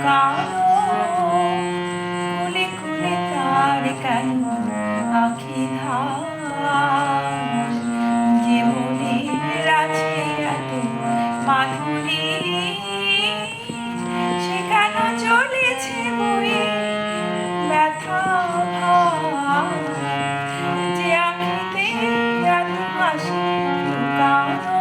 কালো কুলে কুলে তার কেন আখি ধার যে মনের আছে এত মাধুরী সে কেন চলেছে বয়ে ব্যথা ভার যে আখিতে এত হাসি লুকানো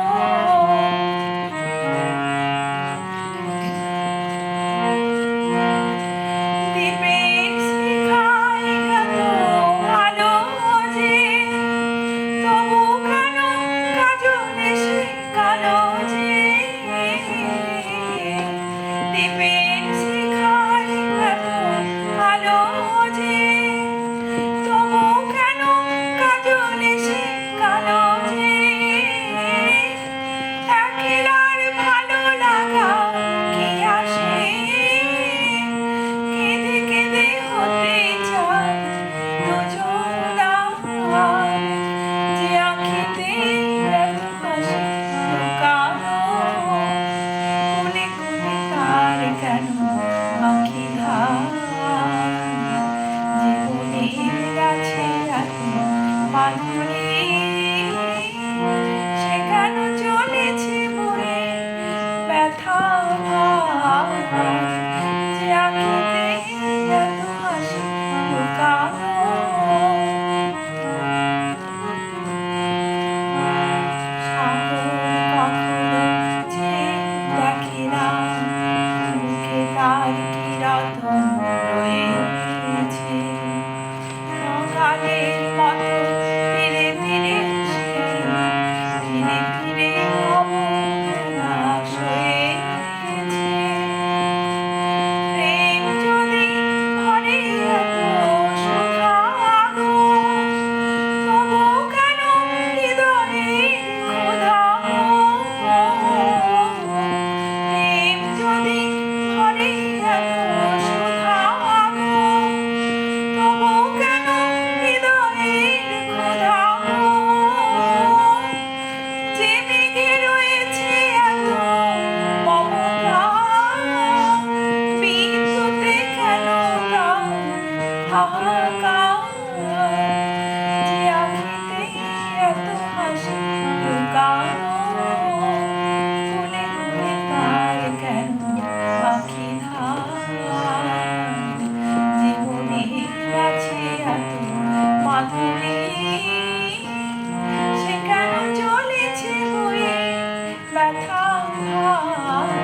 দ্বীপের শিখায় এত আলো যে তবু কেন কাজল এসে কালো যে দ্বীপের শিখায় এত আলো যে তবু কেন কাজল এসে কালো যে একলার ভালো লাগা কি আসে কেঁদে কেঁদে হতে চায় দুজনার যে আঁখিতে এত হাসি লুকানো কোলে কোলে তার কেন আঁখি ধার যে মনের আছে এত মাধুরী সে কেন চলেছে বয়ে ব্যথা ভার যে আঁখিতে এত হাসি লুকানো সাগর কখনো যে দেখে না মুখে তার কিরতন রয়েছে সকালের মতো ধীরে ধীরে ধীরে ধীরে অবনাশ হয়েছে প্রেম যদি ভরে এত সুধা গো তবু কেন হৃদয়ে ক্ষুধা গো প্রেম যদি ভরে এত সুধা গো তবু কেন হৃদয়ে ক্ষুধা গো যে মেঘে রয়েছে এত মমতা বিদ্যুতে কেন তার হাহাকার যে আঁখিতে এত হাসি লুকানো কোলে কোলে তার কেন আঁখি ধার যে মনের আছে এত মাধুরী সে কেন চলেছে বয়ে ব্যথা ভার